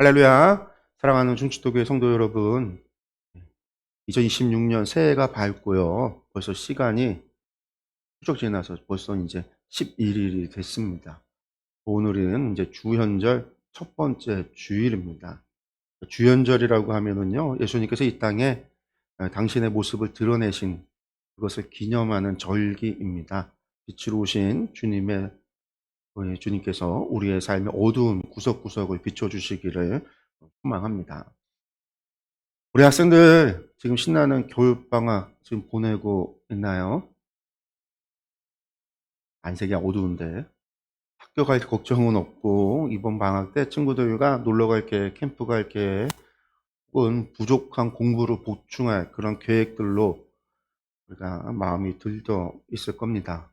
할렐루야. 사랑하는 중추도교회 성도 여러분, 2026년 새해가 밝고요. 벌써 시간이 훌쩍 지나서 벌써 이제 11일이 됐습니다. 오늘은 이제 주현절 첫 번째 주일입니다. 주현절이라고 하면은요, 예수님께서 이 땅에 당신의 모습을 드러내신 그것을 기념하는 절기입니다. 빛으로 오신 주님께서 우리의 삶의 어두운 구석구석을 비춰주시기를 소망합니다. 우리 학생들 지금 신나는 겨울방학 지금 보내고 있나요? 안색이 어두운데 학교 갈 걱정은 없고 이번 방학 때 친구들과 놀러 갈게, 캠프 갈게, 혹은 부족한 공부를 보충할 그런 계획들로 우리가 마음이 들떠 있을 겁니다.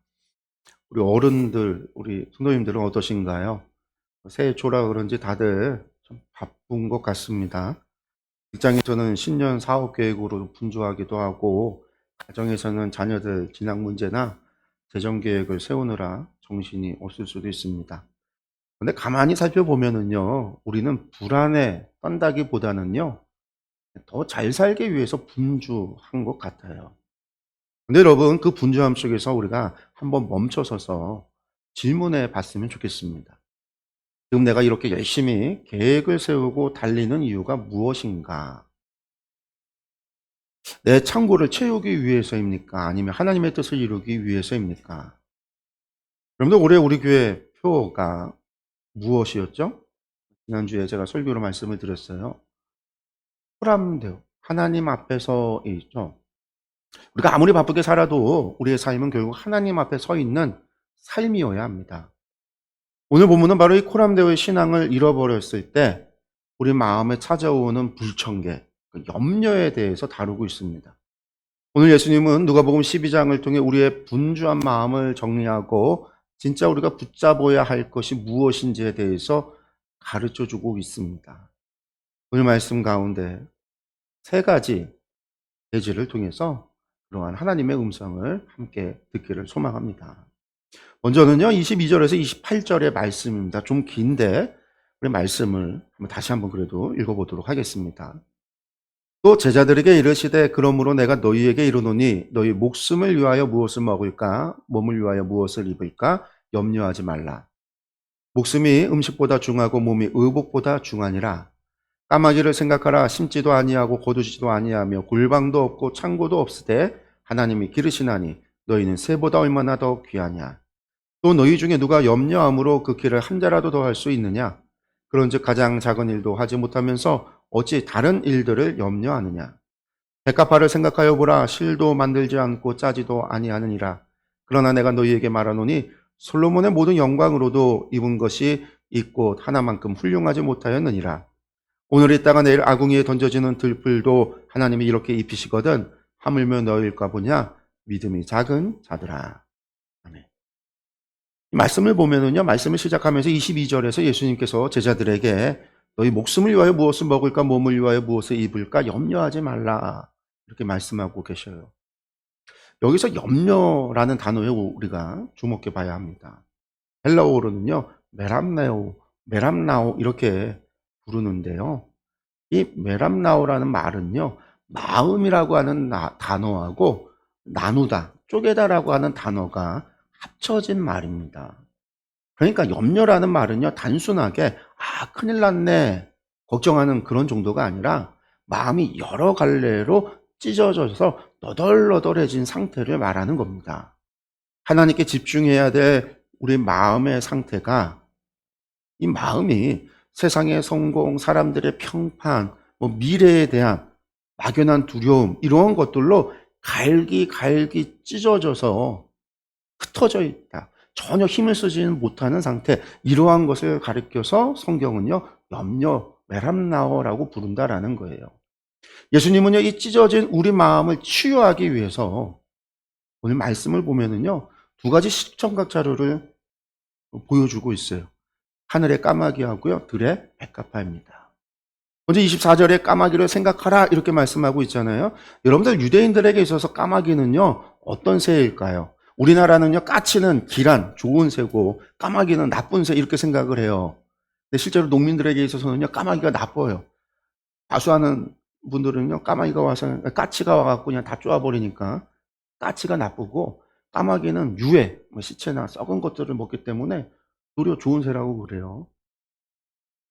우리 어른들, 우리 성도님들은 어떠신가요? 새해 초라 그런지 다들 좀 바쁜 것 같습니다. 직장에서는 신년 사업 계획으로 분주하기도 하고, 가정에서는 자녀들 진학 문제나 재정 계획을 세우느라 정신이 없을 수도 있습니다. 근데 가만히 살펴보면은요, 우리는 불안에 떤다기보다는요, 더 잘 살기 위해서 분주한 것 같아요. 근데 여러분, 그 분주함 속에서 우리가 한번 멈춰서서 질문해 봤으면 좋겠습니다. 지금 내가 이렇게 열심히 계획을 세우고 달리는 이유가 무엇인가? 내 창고를 채우기 위해서입니까? 아니면 하나님의 뜻을 이루기 위해서입니까? 여러분들, 올해 우리 교회 표가 무엇이었죠? 지난주에 제가 설교로 말씀을 드렸어요. 호람되어 하나님 앞에서 있죠. 우리가 아무리 바쁘게 살아도 우리의 삶은 결국 하나님 앞에 서 있는 삶이어야 합니다. 오늘 본문은 바로 이 코람데오의 신앙을 잃어버렸을 때 우리 마음에 찾아오는 불청개, 염려에 대해서 다루고 있습니다. 오늘 예수님은 누가복음 12장을 통해 우리의 분주한 마음을 정리하고 진짜 우리가 붙잡아야 할 것이 무엇인지에 대해서 가르쳐주고 있습니다. 오늘 말씀 가운데 세 가지 예지를 통해서 그러한 하나님의 음성을 함께 듣기를 소망합니다. 먼저는요, 22절에서 28절의 말씀입니다. 좀 긴데 우리 말씀을 다시 한번 그래도 읽어보도록 하겠습니다. 또 제자들에게 이르시되 그러므로 내가 너희에게 이르노니 너희 목숨을 위하여 무엇을 먹을까 몸을 위하여 무엇을 입을까 염려하지 말라. 목숨이 음식보다 중하고 몸이 의복보다 중하니라. 까마귀를 생각하라. 심지도 아니하고 거두지도 아니하며 골방도 없고 창고도 없으되 하나님이 기르시나니 너희는 새보다 얼마나 더 귀하냐. 또 너희 중에 누가 염려함으로 그 길을 한 자라도 더 할 수 있느냐. 그런즉 가장 작은 일도 하지 못하면서 어찌 다른 일들을 염려하느냐. 백합화를 생각하여 보라. 실도 만들지 않고 짜지도 아니하느니라. 그러나 내가 너희에게 말하노니 솔로몬의 모든 영광으로도 입은 것이 이 꽃 하나만큼 훌륭하지 못하였느니라. 오늘 있다가 내일 아궁이에 던져지는 들풀도 하나님이 이렇게 입히시거든 하물며 너희일까 보냐. 믿음이 작은 자들아. 아멘. 이 말씀을 보면은요, 말씀을 시작하면서 22절에서 예수님께서 제자들에게 너희 목숨을 위하여 무엇을 먹을까 몸을 위하여 무엇을 입을까 염려하지 말라 이렇게 말씀하고 계셔요. 여기서 염려라는 단어에 우리가 주목해 봐야 합니다. 헬라어로는요, 메람나오 이렇게 부르는데요. 이 메람나오라는 말은요, 마음이라고 하는 단어하고 나누다, 쪼개다라고 하는 단어가 합쳐진 말입니다. 그러니까 염려라는 말은요, 단순하게 큰일 났네 걱정하는 그런 정도가 아니라 마음이 여러 갈래로 찢어져서 너덜너덜해진 상태를 말하는 겁니다. 하나님께 집중해야 될 우리 마음의 상태가, 이 마음이 세상의 성공, 사람들의 평판, 미래에 대한 막연한 두려움 이런 것들로 갈기 찢어져서 흩어져 있다. 전혀 힘을 쓰지는 못하는 상태, 이러한 것을 가리켜서 성경은요, 염려, 메람나오라고 부른다라는 거예요. 예수님은요, 이 찢어진 우리 마음을 치유하기 위해서 오늘 말씀을 보면은요, 두 가지 시청각 자료를 보여주고 있어요. 하늘의 까마귀하고요, 들의 백합화입니다. 먼저 24절에 까마귀를 생각하라 이렇게 말씀하고 있잖아요. 여러분들, 유대인들에게 있어서 까마귀는요, 어떤 새일까요? 우리나라는요, 까치는 기란, 좋은 새고 까마귀는 나쁜 새 이렇게 생각을 해요. 근데 실제로 농민들에게 있어서는요, 까마귀가 나빠요. 다수하는 분들은요, 까마귀가 와서, 까치가 와갖고 그냥 다 쪼아버리니까 까치가 나쁘고, 까마귀는 유해, 뭐 시체나 썩은 것들을 먹기 때문에 도리어 좋은 새라고 그래요.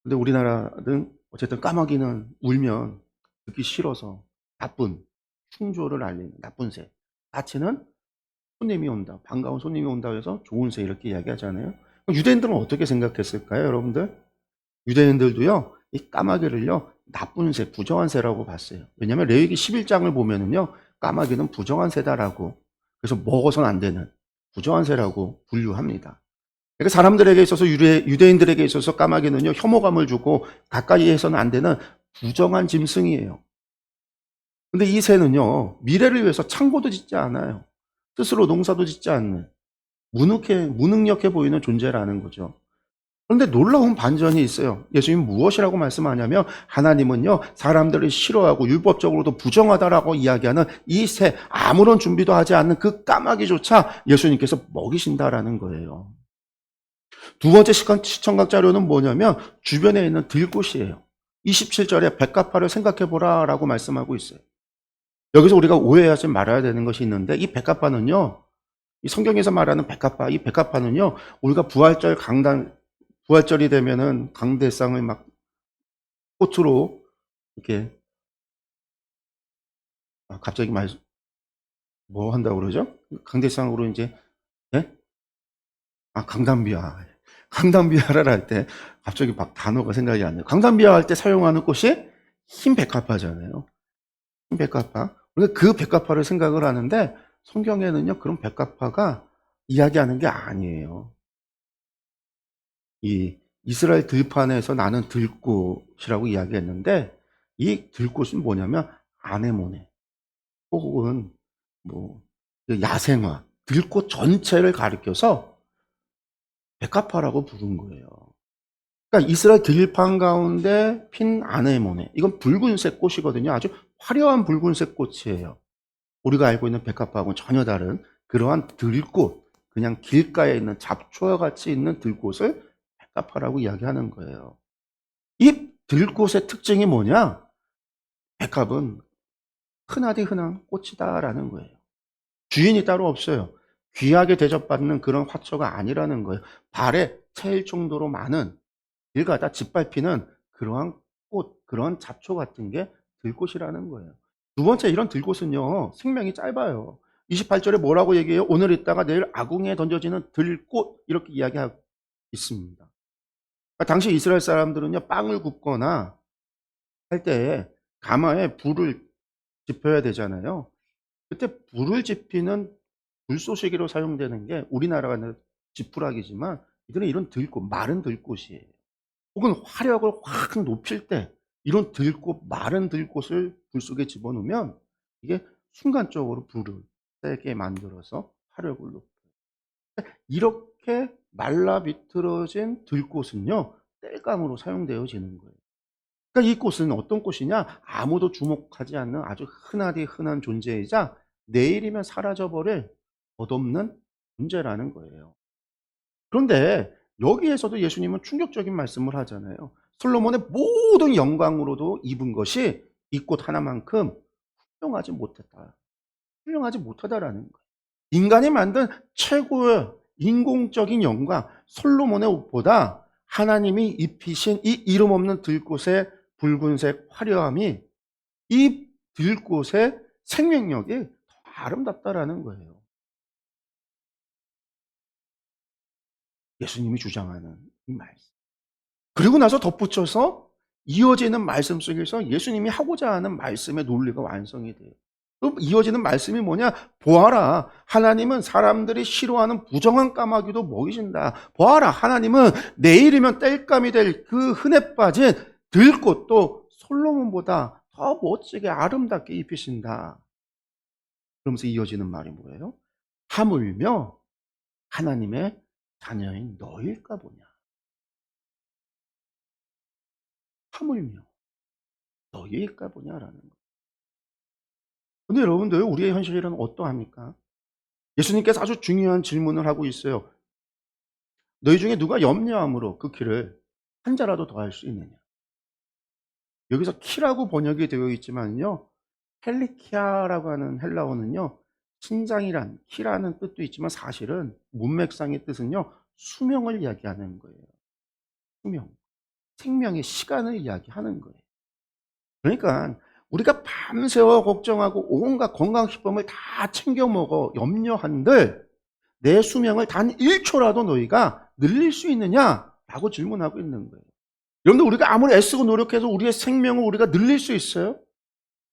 근데 우리나라는 어쨌든 까마귀는 울면 듣기 싫어서 나쁜, 충조를 알리는 나쁜 새. 까치는 손님이 온다, 반가운 손님이 온다 해서 좋은 새 이렇게 이야기하잖아요. 그럼 유대인들은 어떻게 생각했을까요, 여러분들? 유대인들도요, 이 까마귀를요, 나쁜 새, 부정한 새라고 봤어요. 왜냐하면 레위기 11장을 보면은요, 까마귀는 부정한 새다라고, 그래서 먹어서는 안 되는 부정한 새라고 분류합니다. 그러니까 사람들에게 있어서 유대인들에게 있어서 까마귀는요, 혐오감을 주고 가까이 해서는 안 되는 부정한 짐승이에요. 근데 이 새는요, 미래를 위해서 창고도 짓지 않아요. 스스로 농사도 짓지 않는 무능력해 보이는 존재라는 거죠. 그런데 놀라운 반전이 있어요. 예수님은 무엇이라고 말씀하냐면 하나님은요, 사람들을 싫어하고 율법적으로도 부정하다라고 이야기하는 이 새, 아무런 준비도 하지 않는 그 까마귀조차 예수님께서 먹이신다라는 거예요. 두 번째 시청각 자료는 뭐냐면 주변에 있는 들꽃이에요. 27절에 백합화를 생각해보라 라고 말씀하고 있어요. 여기서 우리가 오해하지 말아야 되는 것이 있는데, 이 백합화는요, 이 성경에서 말하는 백합화, 이 백합화는요, 우리가 부활절이 되면은 강대상을 막 꽃으로 이렇게, 갑자기 뭐 한다고 그러죠? 강대상으로 이제, 예? 강담비아. 강담비아를 할 때, 갑자기 막 단어가 생각이 안 나요. 강담비아 할 때 사용하는 꽃이 흰 백합화잖아요. 흰 백합화. 우리가 그 백합화를 생각을 하는데, 성경에는요, 그런 백합화가 이야기하는 게 아니에요. 이 이스라엘 들판에서 나는 들꽃이라고 이야기했는데, 이 들꽃은 뭐냐면 아네모네 혹은 뭐 야생화, 들꽃 전체를 가리켜서 백합화라고 부른 거예요. 그러니까 이스라엘 들판 가운데 핀 아네모네, 이건 붉은색 꽃이거든요. 아주 화려한 붉은색 꽃이에요. 우리가 알고 있는 백합화하고는 전혀 다른 그러한 들꽃, 그냥 길가에 있는 잡초와 같이 있는 들꽃을 백합화라고 이야기하는 거예요. 이 들꽃의 특징이 뭐냐? 백합은 흔하디 흔한 꽃이다라는 거예요. 주인이 따로 없어요. 귀하게 대접받는 그런 화초가 아니라는 거예요. 발에 채일 정도로 많은 길 가다 짓밟히는 그러한 꽃, 그런 잡초 같은 게 들꽃이라는 거예요. 두 번째, 이런 들꽃은요, 생명이 짧아요. 28절에 뭐라고 얘기해요? 오늘 있다가 내일 아궁이에 던져지는 들꽃, 이렇게 이야기하고 있습니다. 그러니까 당시 이스라엘 사람들은요, 빵을 굽거나 할 때에 가마에 불을 지펴야 되잖아요. 그때 불을 지피는 불쏘시개로 사용되는 게 우리나라가 지푸라기지만, 이들은 이런 들꽃, 마른 들꽃이에요. 혹은 화력을 확 높일 때 이런 들꽃, 마른 들꽃을 불 속에 집어넣으면 이게 순간적으로 불을 세게 만들어서 화력을 높여요. 이렇게 말라 비틀어진 들꽃은요, 땔감으로 사용되어지는 거예요. 그러니까 이 꽃은 어떤 꽃이냐? 아무도 주목하지 않는 아주 흔하디 흔한 존재이자 내일이면 사라져버릴 덧없는 존재라는 거예요. 그런데 여기에서도 예수님은 충격적인 말씀을 하잖아요. 솔로몬의 모든 영광으로도 입은 것이 이 꽃 하나만큼 훌륭하지 못했다. 훌륭하지 못하다라는 거예요. 인간이 만든 최고의 인공적인 영광, 솔로몬의 옷보다 하나님이 입히신 이 이름 없는 들꽃의 붉은색 화려함이, 이 들꽃의 생명력이 더 아름답다라는 거예요. 예수님이 주장하는 이 말씀. 그리고 나서 덧붙여서 이어지는 말씀 속에서 예수님이 하고자 하는 말씀의 논리가 완성이 돼요. 그럼 이어지는 말씀이 뭐냐? 보아라, 하나님은 사람들이 싫어하는 부정한 까마귀도 먹이신다. 보아라, 하나님은 내일이면 땔감이 될 그 흔해 빠진 들꽃도 솔로몬보다 더 멋지게 아름답게 입히신다. 그러면서 이어지는 말이 뭐예요? 하물며 하나님의 자녀인 너일까 보냐. 하물며 너희일까 보냐라는 거예요. 근데 여러분들, 우리의 현실은 어떠합니까? 예수님께서 아주 중요한 질문을 하고 있어요. 너희 중에 누가 염려함으로 그 길을 한 자라도 더 할 수 있느냐. 여기서 키라고 번역이 되어 있지만요. 헬리키아라고 하는 헬라어는요. 신장이란 키라는 뜻도 있지만 사실은 문맥상의 뜻은요. 수명을 이야기하는 거예요. 수명. 생명의 시간을 이야기하는 거예요. 그러니까 우리가 밤새워 걱정하고 온갖 건강식품을 다 챙겨 먹어 염려한들 내 수명을 단 1초라도 너희가 늘릴 수 있느냐라고 질문하고 있는 거예요. 여러분들 우리가 아무리 애쓰고 노력해서 우리의 생명을 우리가 늘릴 수 있어요?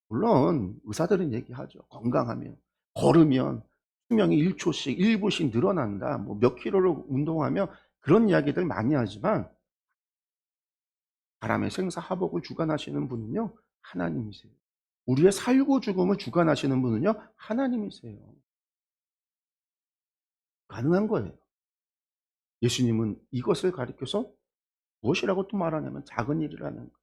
물론 의사들은 얘기하죠. 건강하면 걸으면 수명이 1초씩 1분씩 늘어난다. 뭐 몇 킬로를 운동하면 그런 이야기들 많이 하지만 사람의 생사화복을 주관하시는 분은요. 하나님이세요. 우리의 살고 죽음을 주관하시는 분은요. 하나님이세요. 가능한 거예요. 예수님은 이것을 가리켜서 무엇이라고 또 말하냐면 작은 일이라는 거.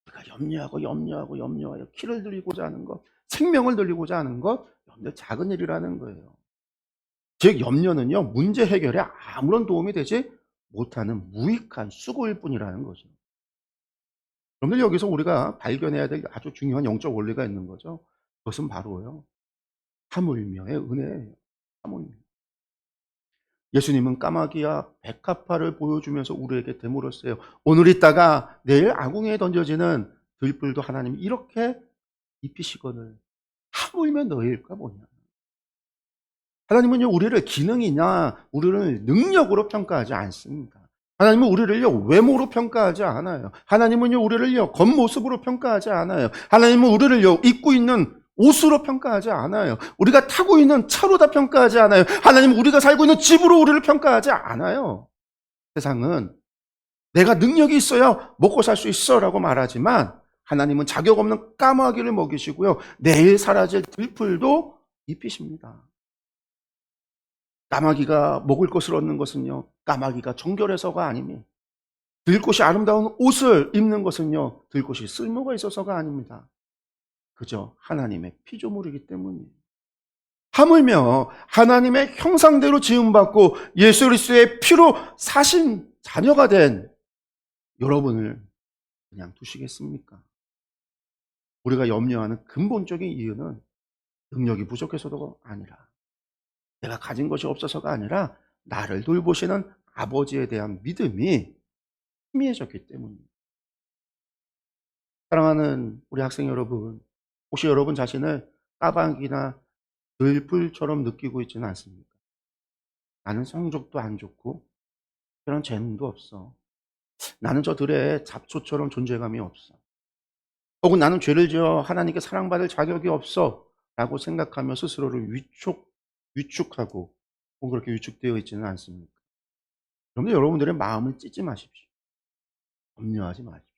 우리가 염려하여 키를 늘리고자 하는 것, 생명을 늘리고자 하는 것, 여러분들 작은 일이라는 거예요. 즉 염려는요. 문제 해결에 아무런 도움이 되지 못하는 무익한 수고일 뿐이라는 거죠. 여러분들 여기서 우리가 발견해야 될 아주 중요한 영적 원리가 있는 거죠. 그것은 바로요. 하물며의 은혜예요. 하물며. 예수님은 까마귀와 백합화를 보여주면서 우리에게 대물었어요. 오늘 있다가 내일 아궁이에 던져지는 들불도 하나님이 이렇게 입히시거늘 하물며 너희일까 뭐냐. 하나님은요 우리를 기능이나 우리를 능력으로 평가하지 않습니다. 하나님은 우리를요 외모로 평가하지 않아요. 하나님은요 우리를요 겉모습으로 평가하지 않아요. 하나님은 우리를요 입고 있는 옷으로 평가하지 않아요. 우리가 타고 있는 차로 다 평가하지 않아요. 하나님은 우리가 살고 있는 집으로 우리를 평가하지 않아요. 세상은 내가 능력이 있어야 먹고 살 수 있어 라고 말하지만 하나님은 자격 없는 까마귀를 먹이시고요. 내일 사라질 들풀도 입히십니다. 까마귀가 먹을 것을 얻는 것은요. 까마귀가 정결해서가 아닙니다. 들꽃이 아름다운 옷을 입는 것은요. 들꽃이 쓸모가 있어서가 아닙니다. 그저 하나님의 피조물이기 때문이에요. 하물며 하나님의 형상대로 지음받고 예수 그리스도의 피로 사신 자녀가 된 여러분을 그냥 두시겠습니까? 우리가 염려하는 근본적인 이유는 능력이 부족해서가 아니라 내가 가진 것이 없어서가 아니라 나를 돌보시는 아버지에 대한 믿음이 희미해졌기 때문입니다. 사랑하는 우리 학생 여러분, 혹시 여러분 자신을 까마귀나 들풀처럼 느끼고 있지는 않습니까? 나는 성적도 안 좋고 그런 재능도 없어. 나는 저 들의 잡초처럼 존재감이 없어. 혹은 나는 죄를 지어 하나님께 사랑받을 자격이 없어 라고 생각하며 스스로를 위축하고 혹은 그렇게 위축되어 있지는 않습니까? 그런데 여러분들의 마음을 찢지 마십시오. 염려하지 마십시오.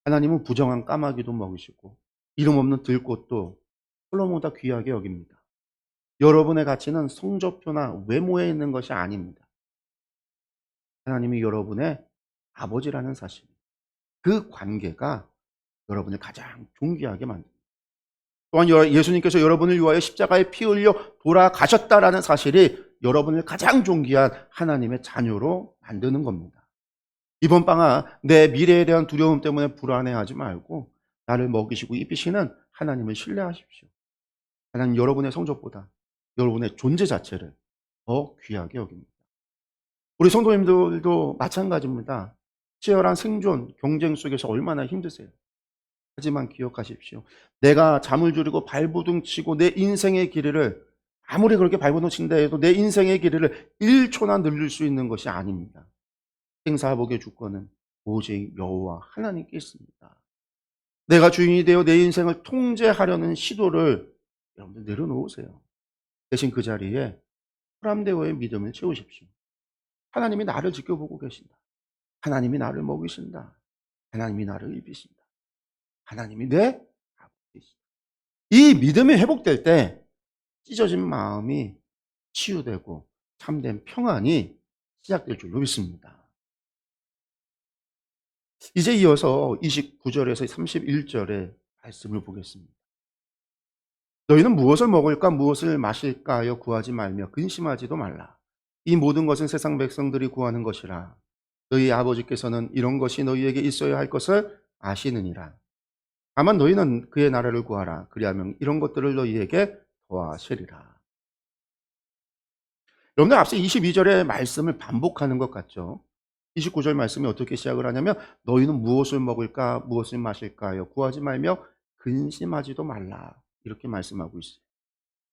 하나님은 부정한 까마귀도 먹이시고 이름 없는 들꽃도 솔로몬보다 귀하게 여깁니다. 여러분의 가치는 성적표나 외모에 있는 것이 아닙니다. 하나님이 여러분의 아버지라는 사실, 그 관계가 여러분을 가장 존귀하게 만듭니다. 또한 예수님께서 여러분을 위하여 십자가에 피 흘려 돌아가셨다라는 사실이 여러분을 가장 존귀한 하나님의 자녀로 만드는 겁니다. 이번 방학 내 미래에 대한 두려움 때문에 불안해하지 말고 나를 먹이시고 입히시는 하나님을 신뢰하십시오. 하나님 여러분의 성적보다 여러분의 존재 자체를 더 귀하게 여깁니다. 우리 성도님들도 마찬가지입니다. 치열한 생존, 경쟁 속에서 얼마나 힘드세요. 하지만 기억하십시오. 내가 잠을 줄이고 발버둥 치고 내 인생의 길이를 아무리 그렇게 발버둥 친다 해도 내 인생의 길이를 1초나 늘릴 수 있는 것이 아닙니다. 생사복의 주권은 오직 여호와 하나님께 있습니다. 내가 주인이 되어 내 인생을 통제하려는 시도를 여러분들 내려놓으세요. 대신 그 자리에 사람대오의 믿음을 채우십시오. 하나님이 나를 지켜보고 계신다. 하나님이 나를 먹이신다. 하나님이 나를 입히신다. 하나님이 내 아버지이시다. 이 믿음이 회복될 때 찢어진 마음이 치유되고 참된 평안이 시작될 줄로 믿습니다. 이제 이어서 29절에서 31절의 말씀을 보겠습니다. 너희는 무엇을 먹을까 무엇을 마실까 하여 구하지 말며 근심하지도 말라. 이 모든 것은 세상 백성들이 구하는 것이라. 너희 아버지께서는 이런 것이 너희에게 있어야 할 것을 아시느니라. 다만 너희는 그의 나라를 구하라. 그리하면 이런 것들을 너희에게 더하시리라. 여러분들 앞서 22절의 말씀을 반복하는 것 같죠? 29절 말씀이 어떻게 시작을 하냐면 너희는 무엇을 먹을까 무엇을 마실까요? 구하지 말며 근심하지도 말라. 이렇게 말씀하고 있어요.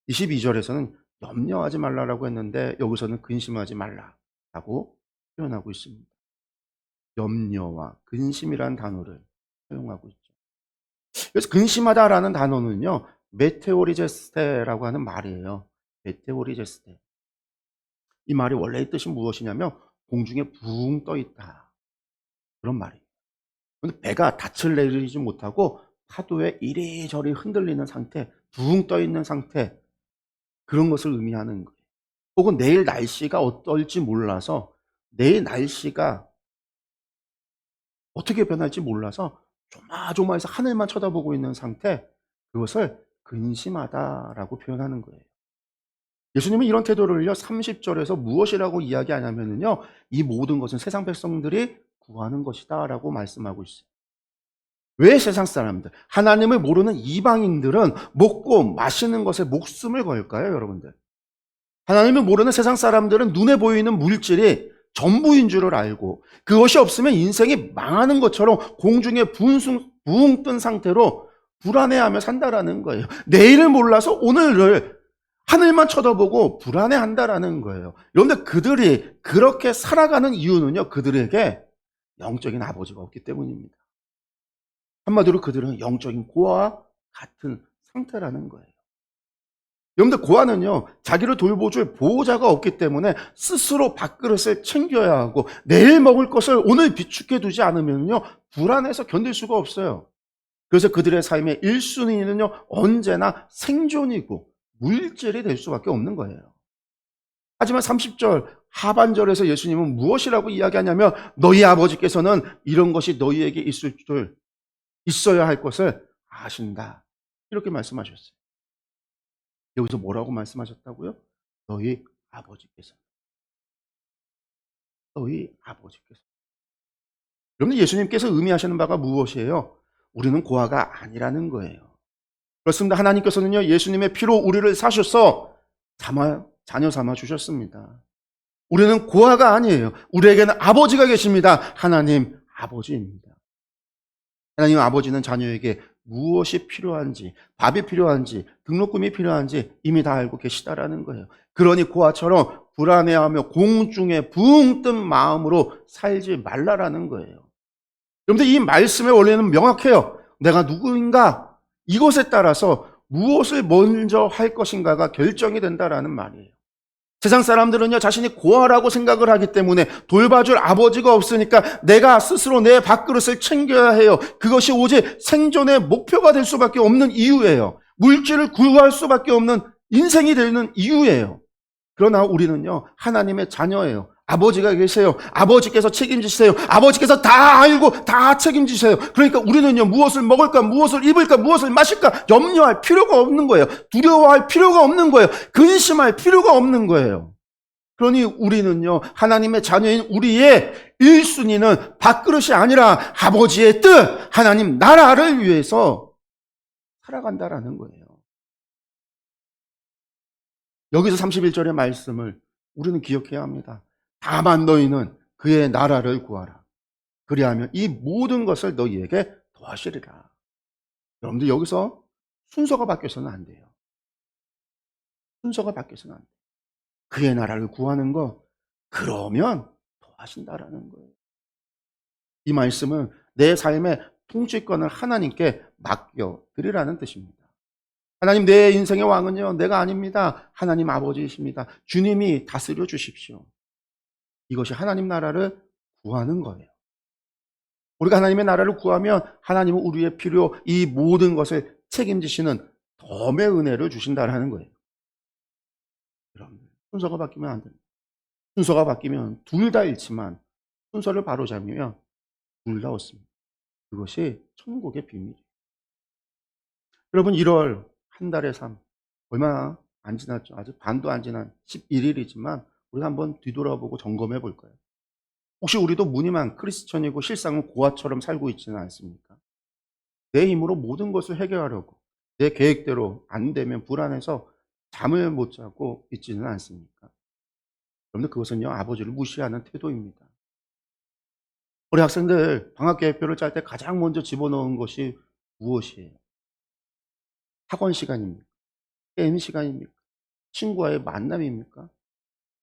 22절에서는 염려하지 말라라고 했는데 여기서는 근심하지 말라라고 표현하고 있습니다. 염려와 근심이라는 단어를 사용하고 있죠. 그래서 근심하다라는 단어는요, 메테오리제스테라고 하는 말이에요. 메테오리제스테. 이 말이 원래의 뜻이 무엇이냐면 공중에 붕 떠 있다. 그런 말이에요. 근데 배가 닻을 내리지 못하고 파도에 이리저리 흔들리는 상태, 붕 떠 있는 상태, 그런 것을 의미하는 거예요. 혹은 내일 날씨가 어떨지 몰라서 내일 날씨가 어떻게 변할지 몰라서 조마조마해서 하늘만 쳐다보고 있는 상태, 그것을 근심하다라고 표현하는 거예요. 예수님은 이런 태도를요 30절에서 무엇이라고 이야기하냐면요 이 모든 것은 세상 백성들이 구하는 것이다 라고 말씀하고 있어요. 왜 세상 사람들, 하나님을 모르는 이방인들은 먹고 마시는 것에 목숨을 걸까요 여러분들? 하나님을 모르는 세상 사람들은 눈에 보이는 물질이 전부인 줄을 알고 그것이 없으면 인생이 망하는 것처럼 공중에 붕 뜬 상태로 불안해하며 산다라는 거예요. 내일을 몰라서 오늘을 하늘만 쳐다보고 불안해한다라는 거예요. 여러분들 그들이 그렇게 살아가는 이유는요. 그들에게 영적인 아버지가 없기 때문입니다. 한마디로 그들은 영적인 고아와 같은 상태라는 거예요. 여러분들 고아는요 자기를 돌보줄 보호자가 없기 때문에 스스로 밥그릇을 챙겨야 하고 내일 먹을 것을 오늘 비축해 두지 않으면요 불안해서 견딜 수가 없어요. 그래서 그들의 삶의 1순위는요 언제나 생존이고 물질이 될 수밖에 없는 거예요. 하지만 30절 하반절에서 예수님은 무엇이라고 이야기하냐면 너희 아버지께서는 이런 것이 너희에게 있어야 할 것을 아신다. 이렇게 말씀하셨어요. 여기서 뭐라고 말씀하셨다고요? 너희 아버지께서. 너희 아버지께서. 여러분 예수님께서 의미하시는 바가 무엇이에요? 우리는 고아가 아니라는 거예요. 그렇습니다. 하나님께서는요 예수님의 피로 우리를 사셔서 자녀 삼아 주셨습니다. 우리는 고아가 아니에요. 우리에게는 아버지가 계십니다. 하나님 아버지입니다. 하나님 아버지는 자녀에게 무엇이 필요한지, 밥이 필요한지, 등록금이 필요한지 이미 다 알고 계시다라는 거예요. 그러니 고아처럼 불안해하며 공중에 붕 뜬 마음으로 살지 말라라는 거예요. 여러분들 이 말씀의 원리는 명확해요. 내가 누구인가? 이것에 따라서 무엇을 먼저 할 것인가가 결정이 된다라는 말이에요. 세상 사람들은요 자신이 고아라고 생각을 하기 때문에 돌봐줄 아버지가 없으니까 내가 스스로 내 밥그릇을 챙겨야 해요. 그것이 오직 생존의 목표가 될 수밖에 없는 이유예요. 물질을 구할 수밖에 없는 인생이 되는 이유예요. 그러나 우리는요 하나님의 자녀예요. 아버지가 계세요. 아버지께서 책임지세요. 아버지께서 다 알고 다 책임지세요. 그러니까 우리는요 무엇을 먹을까 무엇을 입을까 무엇을 마실까 염려할 필요가 없는 거예요. 두려워할 필요가 없는 거예요. 근심할 필요가 없는 거예요. 그러니 우리는요 하나님의 자녀인 우리의 1순위는 밥그릇이 아니라 아버지의 뜻, 하나님 나라를 위해서 살아간다라는 거예요. 여기서 31절의 말씀을 우리는 기억해야 합니다. 다만 너희는 그의 나라를 구하라. 그리하면 이 모든 것을 너희에게 더하시리라. 여러분들 여기서 순서가 바뀌어서는 안 돼요. 순서가 바뀌어서는 안 돼요. 그의 나라를 구하는 거 그러면 더하신다라는 거예요. 이 말씀은 내 삶의 통치권을 하나님께 맡겨드리라는 뜻입니다. 하나님 내 인생의 왕은요 내가 아닙니다. 하나님 아버지이십니다. 주님이 다스려 주십시오. 이것이 하나님 나라를 구하는 거예요. 우리가 하나님의 나라를 구하면 하나님은 우리의 필요 이 모든 것을 책임지시는 덤의 은혜를 주신다라는 거예요. 여러분들 순서가 바뀌면 안 됩니다. 순서가 바뀌면 둘 다 잃지만 순서를 바로잡으면 둘 다 얻습니다. 그것이 천국의 비밀이에요. 여러분 1월 한 달의 삶 얼마 안 지났죠. 아직 반도 안 지난 11일이지만 우리가 한번 뒤돌아보고 점검해 볼까요? 혹시 우리도 무늬만 크리스천이고 실상은 고아처럼 살고 있지는 않습니까? 내 힘으로 모든 것을 해결하려고 내 계획대로 안 되면 불안해서 잠을 못 자고 있지는 않습니까? 그런데 그것은요, 아버지를 무시하는 태도입니다. 우리 학생들 방학 계획표를 짤 때 가장 먼저 집어넣은 것이 무엇이에요? 학원 시간입니까? 게임 시간입니까? 친구와의 만남입니까?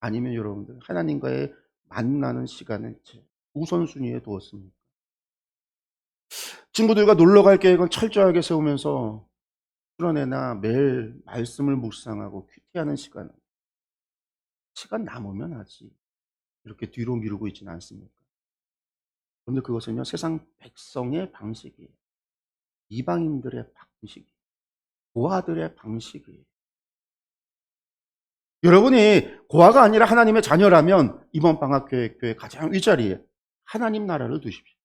아니면 여러분들 하나님과의 만나는 시간을 제 우선순위에 두었습니까? 친구들과 놀러 갈 계획은 철저하게 세우면서 수련회나 매일 말씀을 묵상하고 큐티하는 시간 남으면 하지. 이렇게 뒤로 미루고 있지는 않습니까? 그런데 그것은요, 세상 백성의 방식이에요. 이방인들의 방식이에요. 고아들의 방식이에요. 여러분이 고아가 아니라 하나님의 자녀라면 이번 방학 계획표의 가장 윗자리에 하나님 나라를 두십시오.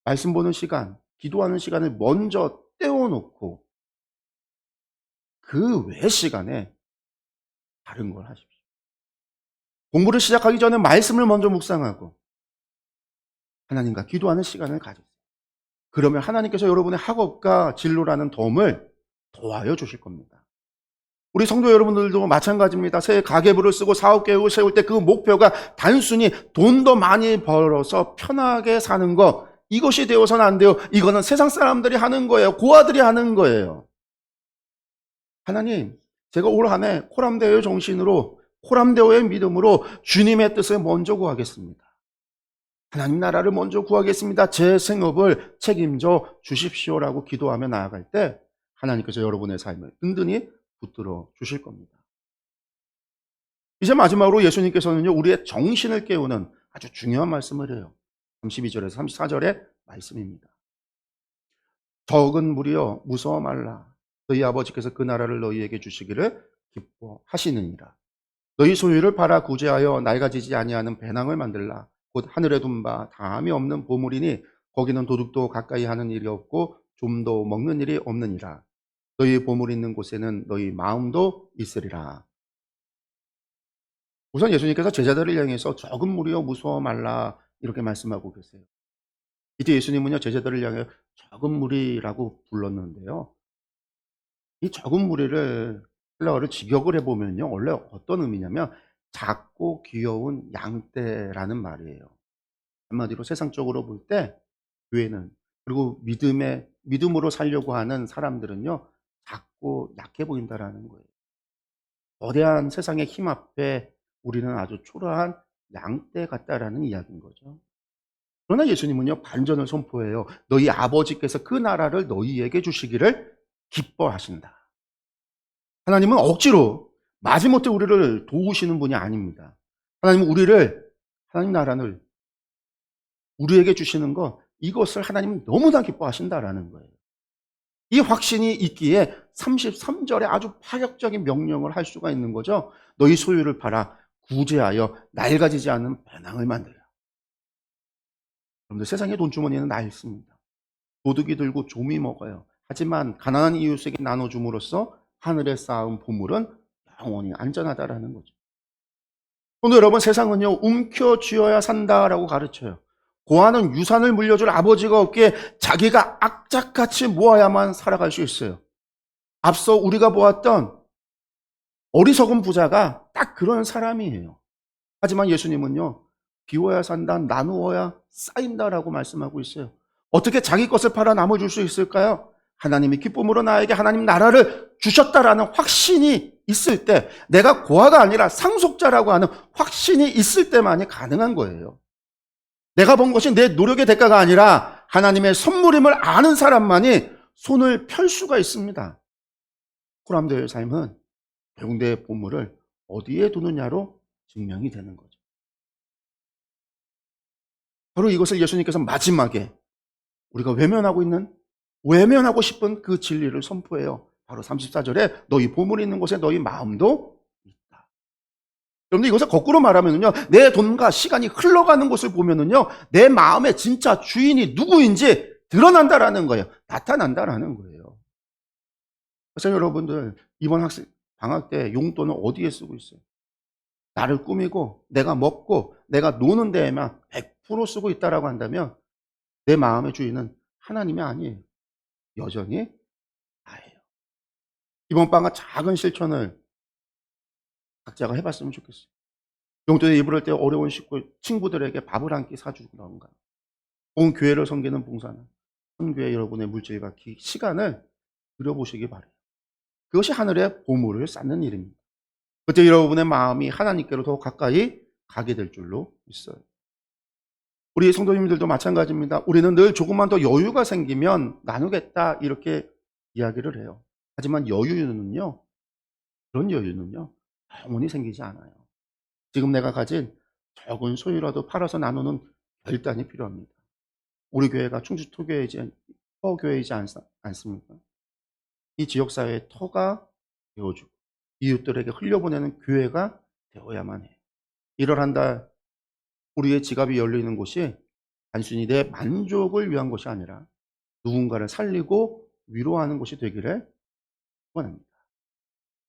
말씀 보는 시간, 기도하는 시간을 먼저 떼어놓고 그 외 시간에 다른 걸 하십시오. 공부를 시작하기 전에 말씀을 먼저 묵상하고 하나님과 기도하는 시간을 가지세요. 그러면 하나님께서 여러분의 학업과 진로라는 덤을 도와여 주실 겁니다. 우리 성도 여러분들도 마찬가지입니다. 새 가계부를 쓰고 사업 계획을 세울 때 그 목표가 단순히 돈 더 많이 벌어서 편하게 사는 것, 이것이 되어서는 안 돼요. 이거는 세상 사람들이 하는 거예요. 고아들이 하는 거예요. 하나님, 제가 올 한 해 코람데오의 정신으로, 코람데오의 믿음으로 주님의 뜻을 먼저 구하겠습니다. 하나님 나라를 먼저 구하겠습니다. 제 생업을 책임져 주십시오라고 기도하며 나아갈 때 하나님께서 여러분의 삶을 든든히 붙들어 주실 겁니다. 이제 마지막으로 예수님께서는요, 우리의 정신을 깨우는 아주 중요한 말씀을 해요. 32절에서 34절의 말씀입니다. 적은 무리여 무서워 말라. 너희 아버지께서 그 나라를 너희에게 주시기를 기뻐하시느니라. 너희 소유를 팔아 구제하여 낡아지지 아니하는 배낭을 만들라. 곧 하늘에 둔 바 다함이 없는 보물이니 거기는 도둑도 가까이 하는 일이 없고 좀도 먹는 일이 없느니라. 너희 보물 있는 곳에는 너희 마음도 있으리라. 우선 예수님께서 제자들을 향해서 적은 무리여 무서워 말라 이렇게 말씀하고 계세요. 이때 예수님은요, 제자들을 향해 적은 무리라고 불렀는데요. 이 적은 무리를 헬라어를 직역을 해보면요, 원래 어떤 의미냐면 작고 귀여운 양떼라는 말이에요. 한마디로 세상적으로 볼 때 교회는, 그리고 믿음으로 살려고 하는 사람들은요, 작고 약해 보인다라는 거예요. 거대한 세상의 힘 앞에 우리는 아주 초라한 양떼 같다라는 이야기인 거죠. 그러나 예수님은요, 반전을 선포해요. 너희 아버지께서 그 나라를 너희에게 주시기를 기뻐하신다. 하나님은 억지로 마지못해 우리를 도우시는 분이 아닙니다. 하나님은 하나님 나라를 우리에게 주시는 것, 이것을 하나님은 너무나 기뻐하신다라는 거예요. 이 확신이 있기에 33절에 아주 파격적인 명령을 할 수가 있는 거죠. 너희 소유를 팔아 구제하여 낡아지지 않는 배낭을 만들라. 여러분들, 세상의 돈주머니는 낡습니다. 도둑이 들고 좀이 먹어요. 하지만 가난한 이웃에게 나눠줌으로써 하늘에 쌓은 보물은 영원히 안전하다라는 거죠. 오늘 여러분, 세상은요, 움켜쥐어야 산다라고 가르쳐요. 고아는 유산을 물려줄 아버지가 없기에 자기가 악착같이 모아야만 살아갈 수 있어요. 앞서 우리가 보았던 어리석은 부자가 딱 그런 사람이에요. 하지만 예수님은요, 비워야 산다, 나누어야 쌓인다라고 말씀하고 있어요. 어떻게 자기 것을 팔아 나눠 줄 수 있을까요? 하나님이 기쁨으로 나에게 하나님 나라를 주셨다라는 확신이 있을 때, 내가 고아가 아니라 상속자라고 하는 확신이 있을 때만이 가능한 거예요. 내가 본 것이 내 노력의 대가가 아니라 하나님의 선물임을 아는 사람만이 손을 펼 수가 있습니다. 코람데오의 삶은 결국 내 보물을 어디에 두느냐로 증명이 되는 거죠. 바로 이것을 예수님께서 마지막에 우리가 외면하고 싶은 그 진리를 선포해요. 바로 34절에 너희 보물이 있는 곳에 너희 마음도 있다. 여러분들, 이것을 거꾸로 말하면요, 내 돈과 시간이 흘러가는 곳을 보면은요, 내 마음의 진짜 주인이 누구인지 드러난다라는 거예요. 나타난다라는 거예요. 그래서 여러분들, 이번 방학 때 용돈을 어디에 쓰고 있어요? 나를 꾸미고 내가 먹고 내가 노는 데에만 100% 쓰고 있다라고 한다면 내 마음의 주인은 하나님이 아니에요. 여전히 나예요. 이번 방과 작은 실천을 각자가 해봤으면 좋겠어요. 용돈에 입을 때 어려운 친구들에게 밥을 한 끼 사주던가, 온 교회를 섬기는 봉사나 선교에 여러분의 물질과 시간을 들여보시기 바래요. 그것이 하늘의 보물을 쌓는 일입니다. 그때 여러분의 마음이 하나님께로 더 가까이 가게 될 줄로 믿어요. 우리 성도님들도 마찬가지입니다. 우리는 늘 조금만 더 여유가 생기면 나누겠다 이렇게 이야기를 해요. 하지만 여유는요, 그런 여유는요, 영원히 생기지 않아요. 지금 내가 가진 적은 소유라도 팔아서 나누는 결단이 필요합니다. 우리 교회가 충주 터교회이지 않습니까? 이 지역사회의 터가 되어주고 이웃들에게 흘려보내는 교회가 되어야만 해요. 1월 한 달 우리의 지갑이 열리는 곳이 단순히 내 만족을 위한 것이 아니라 누군가를 살리고 위로하는 곳이 되기를 원합니다.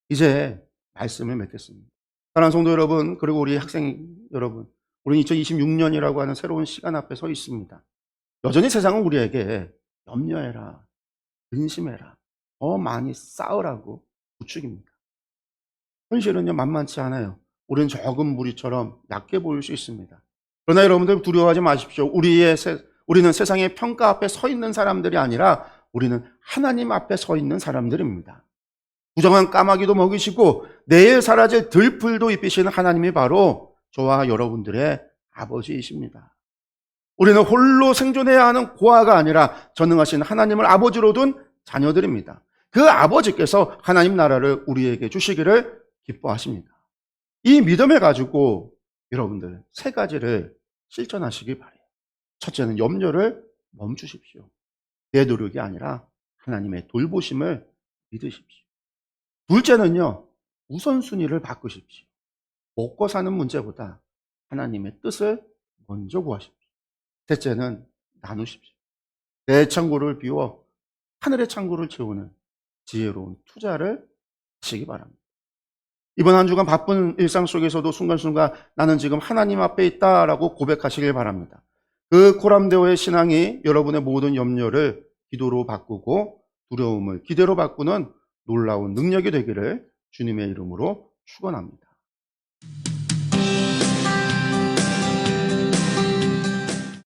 이제 말씀을 맺겠습니다. 사랑하는 성도 여러분, 그리고 우리 학생 여러분, 우리는 2026년이라고 하는 새로운 시간 앞에 서 있습니다. 여전히 세상은 우리에게 염려해라, 근심해라, 더 많이 싸우라고 부추깁니다. 현실은요, 만만치 않아요. 우리는 적은 무리처럼 약해 보일 수 있습니다. 그러나 여러분들 두려워하지 마십시오. 우리는 세상의 평가 앞에 서 있는 사람들이 아니라 우리는 하나님 앞에 서 있는 사람들입니다. 부정한 까마귀도 먹이시고 내일 사라질 들풀도 입히시는 하나님이 바로 저와 여러분들의 아버지이십니다. 우리는 홀로 생존해야 하는 고아가 아니라 전능하신 하나님을 아버지로 둔 자녀들입니다. 그 아버지께서 하나님 나라를 우리에게 주시기를 기뻐하십니다. 이 믿음을 가지고 여러분들 3가지를 실천하시기 바래요. 첫째는 염려를 멈추십시오. 내 노력이 아니라 하나님의 돌보심을 믿으십시오. 둘째는요, 우선순위를 바꾸십시오. 먹고 사는 문제보다 하나님의 뜻을 먼저 구하십시오. 셋째는 나누십시오. 내 창고를 비워 하늘의 창고를 채우는 지혜로운 투자를 하시기 바랍니다. 이번 한 주간 바쁜 일상 속에서도 순간순간 나는 지금 하나님 앞에 있다라고 고백하시길 바랍니다. 그 코람데오의 신앙이 여러분의 모든 염려를 기도로 바꾸고 두려움을 기대로 바꾸는 놀라운 능력이 되기를 주님의 이름으로 축원합니다.